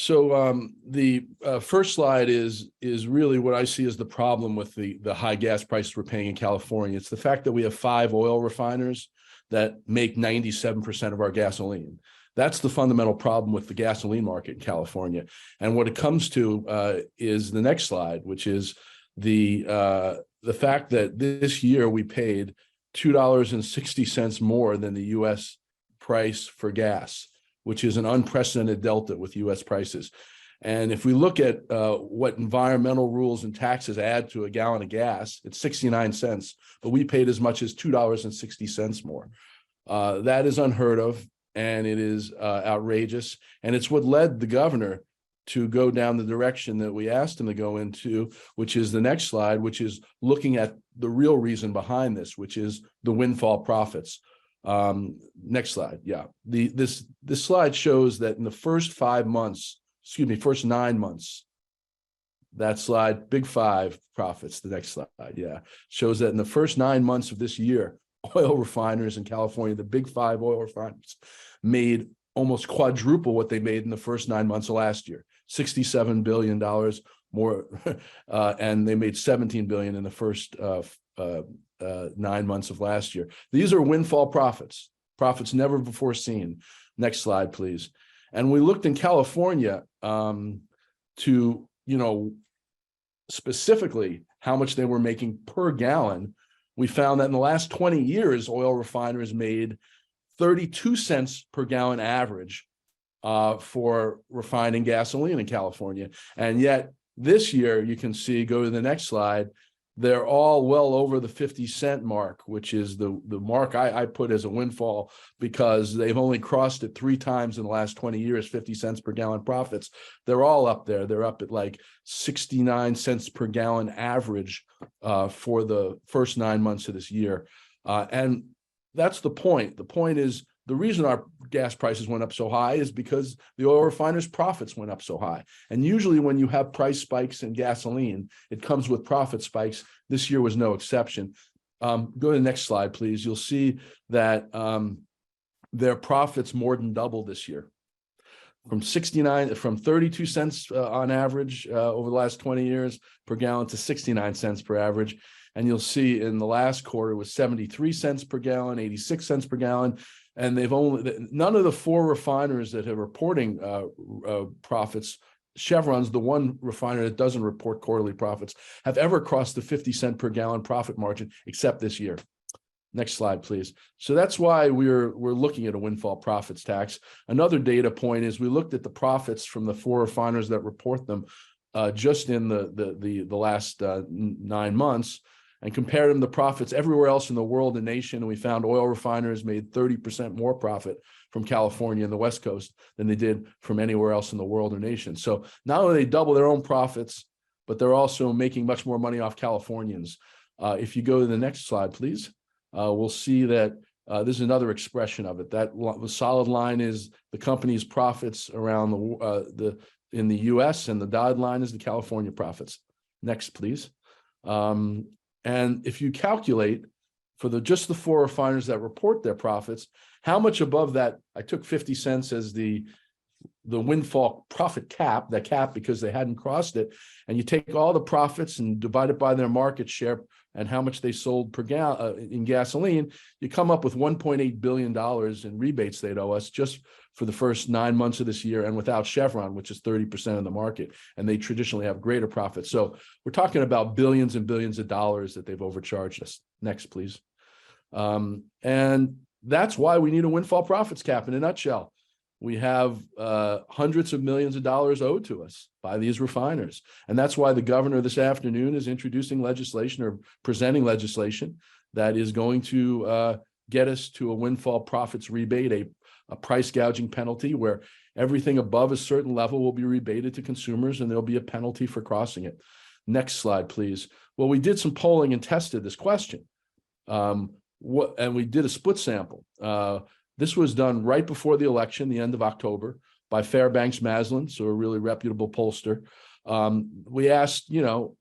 The first slide is really what I see as the problem with the high gas prices we're paying in California. It's the fact that we have 5 oil refiners that make 97% of our gasoline. That's the fundamental problem with the gasoline market in California. And what it comes to is the next slide, which is the fact that this year we paid $2.60 more than the U.S. price for gas, which is an unprecedented delta with U.S. prices. And if we look at what environmental rules and taxes add to a gallon of gas, it's 69 cents, but we paid as much as $2.60 more. That is unheard of, and it is outrageous. And it's what led the governor to go down the direction that we asked him to go into, which is the next slide, which is looking at the real reason behind this, which is the windfall profits. Next slide. Yeah. This slide shows that in the first 9 months, that slide, big 5 profits, the next slide. Yeah. Shows that in the first 9 months of this year, oil refiners in California, the big 5 oil refiners, made almost quadruple what they made in the first 9 months of last year, $67 billion more. And they made $17 billion in the first 9 months of last year. These are windfall profits never before seen. Next slide, please. And we looked in California to, specifically how much they were making per gallon. We found that in the last 20 years, oil refiners made 32 cents per gallon average for refining gasoline in California. And yet this year, you can see, go to the next slide, they're all well over the 50-cent mark, which is the mark I put as a windfall, because they've only crossed it 3 times in the last 20 years, 50 cents per gallon profits. They're all up there. They're up at like 69 cents per gallon average for the first 9 months of this year. And that's the point. The point is, the reason our gas prices went up so high is because the oil refiners' profits went up so high. And usually when you have price spikes in gasoline, it comes with profit spikes. This year was no exception. Go to the next slide, please. You'll see that their profits more than doubled this year. From 32 cents on average over the last 20 years per gallon to 69 cents per average. And you'll see in the last quarter it was 73 cents per gallon, 86 cents per gallon. And none of the 4 refiners that are reporting profits, Chevron's the one refiner that doesn't report quarterly profits, have ever crossed the 50-cent per gallon profit margin, except this year. Next slide, please. So that's why we're looking at a windfall profits tax. Another data point is we looked at the profits from the 4 refiners that report them just in the last 9 months, and compared them to profits everywhere else in the world and nation. And we found oil refiners made 30% more profit from California and the West Coast than they did from anywhere else in the world or nation. So not only they double their own profits, but they're also making much more money off Californians. If you go to the next slide, please, we'll see that this is another expression of it. That the solid line is the company's profits around in the U.S., and the dotted line is the California profits. Next, please. And if you calculate for just the 4 refiners that report their profits, how much above that, I took 50 cents as the windfall profit cap, because they hadn't crossed it, and you take all the profits and divide it by their market share and how much they sold per gallon in gasoline, you come up with $1.8 billion in rebates they'd owe us just for the first 9 months of this year, and without Chevron, which is 30% of the market, and they traditionally have greater profits. So we're talking about billions and billions of dollars that they've overcharged us. Next, please. And that's why we need a windfall profits cap. In a nutshell, we have hundreds of millions of dollars owed to us by these refiners. And that's why the governor this afternoon is introducing legislation, or presenting legislation, that is going to get us to a windfall profits rebate, a price gouging penalty, where everything above a certain level will be rebated to consumers, and there'll be a penalty for crossing it. Next slide, please. Well, we did some polling and tested this question. And we did a split sample. This was done right before the election, the end of October, by Fairbanks Maslin, so a really reputable pollster. We asked, do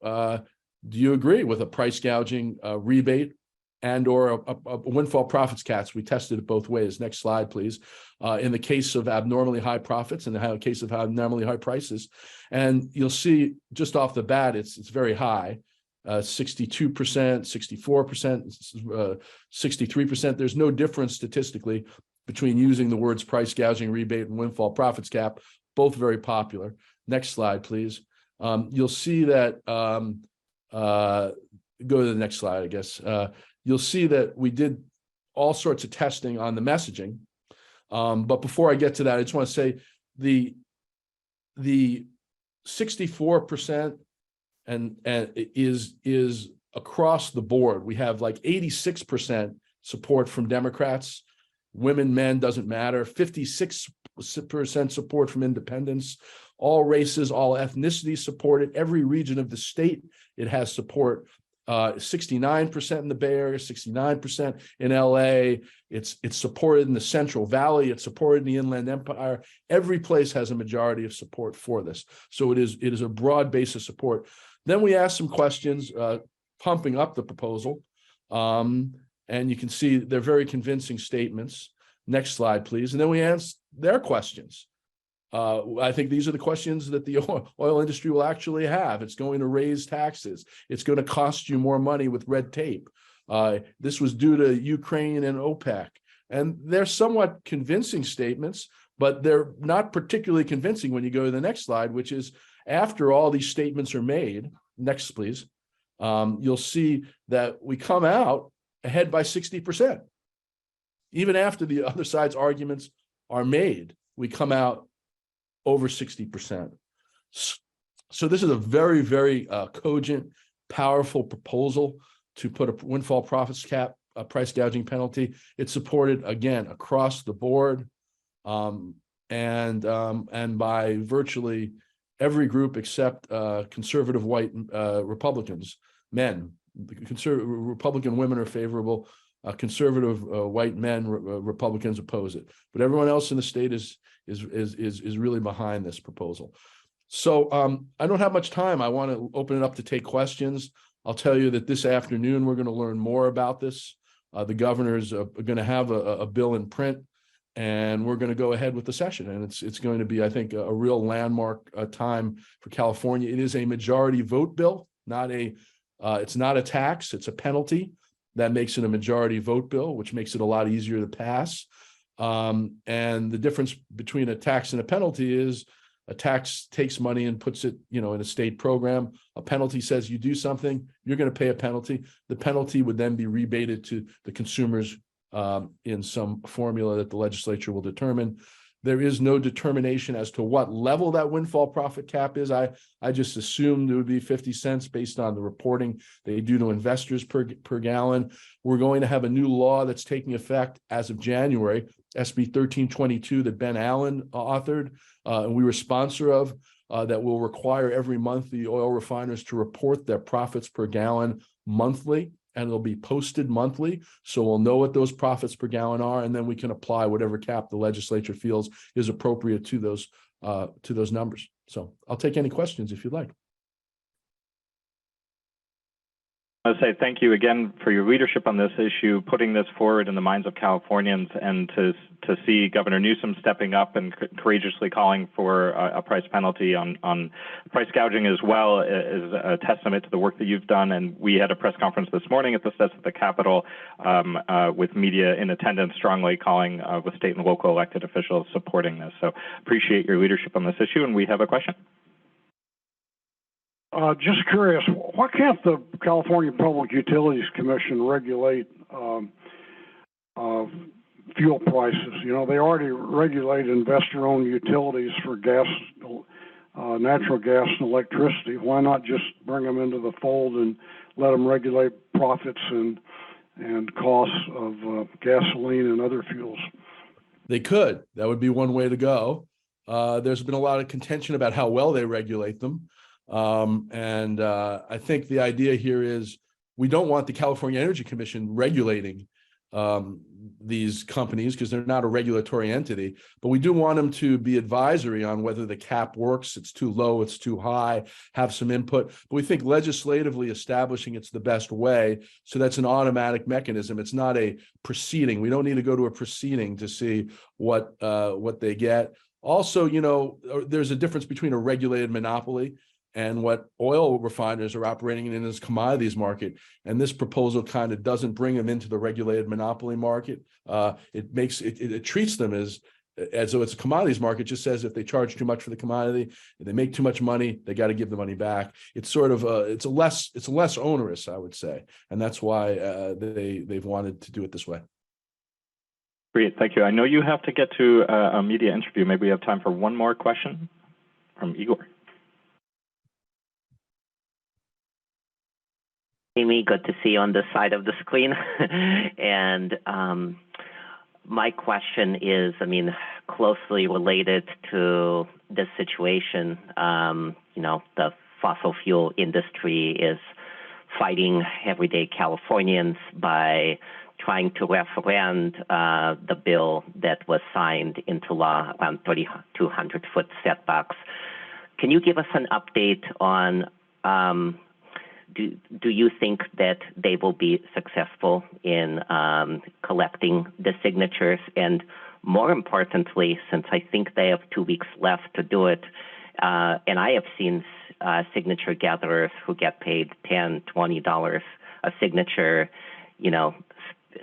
you agree with a price gouging rebate and or a windfall profits caps. We tested it both ways. Next slide, please. In the case of abnormally high profits and the case of abnormally high prices. And you'll see just off the bat, it's very high, 62%, 64%, 63%. There's no difference statistically between using the words price gouging, rebate, and windfall profits cap, both very popular. Next slide, please. You'll see that, go to the next slide, I guess. You'll see that we did all sorts of testing on the messaging. But before I get to that, I just want to say the 64% and is across the board. We have like 86% support from Democrats, women, men, doesn't matter, 56% support from independents, all races, all ethnicities supported, every region of the state, it has support. 69% in the Bay Area, 69% in LA. It's supported in the Central Valley. It's supported in the Inland Empire. Every place has a majority of support for this. So it is a broad base of support. Then we asked some questions, pumping up the proposal. And you can see they're very convincing statements. Next slide, please. And then we asked their questions. I think these are the questions that the oil industry will actually have. It's going to raise taxes. It's going to cost you more money with red tape. This was due to Ukraine and OPEC. And they're somewhat convincing statements, but they're not particularly convincing when you go to the next slide, which is after all these statements are made, next please, you'll see that we come out ahead by 60%. Even after the other side's arguments are made, we come out over 60%. So this is a very, very cogent, powerful proposal to put a windfall profits cap, a price gouging penalty. It's supported, again, across the board and by virtually every group except conservative white Republicans, men. Republican women are favorable. Conservative white men, Republicans oppose it. But everyone else in the state is really behind this proposal. So I don't have much time. I want to open it up to take questions. I'll tell you that this afternoon we're going to learn more about this. The governors are going to have a bill in print, and we're going to go ahead with the session. And it's going to be, I think, a real landmark time for California. It is a majority vote bill, it's not a tax, it's a penalty. That makes it a majority vote bill, which makes it a lot easier to pass. And the difference between a tax and a penalty is a tax takes money and puts it, in a state program. A penalty says you do something, you're going to pay a penalty. The penalty would then be rebated to the consumers in some formula that the legislature will determine. There is no determination as to what level that windfall profit cap is. I just assumed it would be 50 cents based on the reporting they do to investors per gallon. We're going to have a new law that's taking effect as of January, SB 1322 that Ben Allen authored, and we were sponsor of, that will require every month the oil refiners to report their profits per gallon monthly. And it'll be posted monthly, so we'll know what those profits per gallon are, and then we can apply whatever cap the legislature feels is appropriate to those numbers. So I'll take any questions if you'd like. I want to say thank you again for your leadership on this issue, putting this forward in the minds of Californians, and to see Governor Newsom stepping up and courageously calling for a price penalty on price gouging as well is a testament to the work that you've done. And we had a press conference this morning at the Capitol with media in attendance, strongly calling with state and local elected officials supporting this. So appreciate your leadership on this issue, and we have a question. Just curious, why can't the California Public Utilities Commission regulate fuel prices? They already regulate investor-owned utilities for gas, natural gas and electricity. Why not just bring them into the fold and let them regulate profits and costs of gasoline and other fuels? They could. That would be one way to go. There's been a lot of contention about how well they regulate them. I think the idea here is we don't want the California Energy Commission regulating these companies because they're not a regulatory entity, but we do want them to be advisory on whether the cap works, it's too low, it's too high, have some input. But we think legislatively establishing it's the best way. So that's an automatic mechanism. It's not a proceeding. We don't need to go to a proceeding to see what they get. Also, you know, there's a difference between a regulated monopoly and what oil refiners are operating in this commodities market. And this proposal kind of doesn't bring them into the regulated monopoly market. It treats them as though it's a commodities market. Just says if they charge too much for the commodity, if they make too much money, they got to give the money back. It's sort of it's less onerous, I would say, and that's why they've wanted to do it this way. Great, thank you. I know you have to get to a media interview. Maybe we have time for one more question from Igor. Amy, good to see you on this side of the screen. And my question is, I mean, closely related to this situation. You know, the fossil fuel industry is fighting everyday Californians by trying to referend the bill that was signed into law around 3,200-foot setbacks. Can you give us an update on do you think that they will be successful in collecting the signatures? And more importantly, since I think they have 2 weeks left to do it, and I have seen signature gatherers who get paid $10, $20 a signature, you know,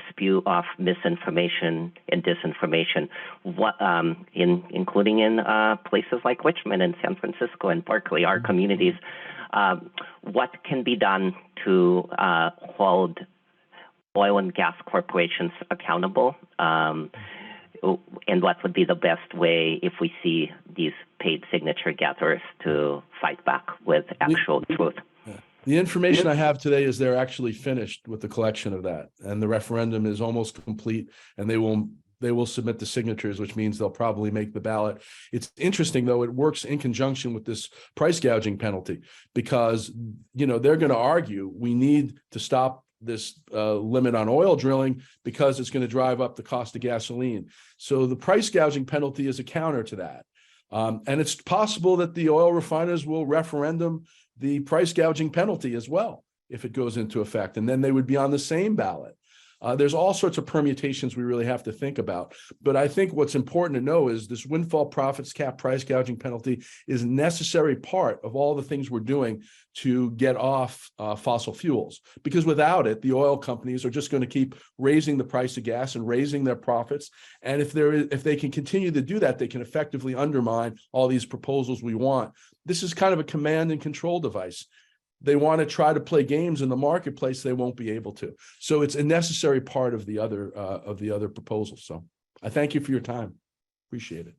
spew off misinformation and disinformation, including in places like Richmond and San Francisco and Berkeley, our communities. What can be done to hold oil and gas corporations accountable? And what would be the best way if we see these paid signature gatherers to fight back with actual truth? The information I have today is they're actually finished with the collection of that, and the referendum is almost complete, and they will submit the signatures, which means they'll probably make the ballot. It's interesting, though, it works in conjunction with this price gouging penalty because, you know, they're going to argue we need to stop this limit on oil drilling because it's going to drive up the cost of gasoline. So the price gouging penalty is a counter to that. And it's possible that the oil refiners will referendum the price gouging penalty as well if it goes into effect, and then they would be on the same ballot. There's all sorts of permutations we really have to think about. But I think what's important to know is this windfall profits cap price gouging penalty is a necessary part of all the things we're doing to get off fossil fuels. Because without it, the oil companies are just going to keep raising the price of gas and raising their profits. And if they can continue to do that, they can effectively undermine all these proposals we want. This is kind of a command and control device. They want to try to play games in the marketplace, they won't be able to. So it's a necessary part of the other proposals. So I thank you for your time. Appreciate it.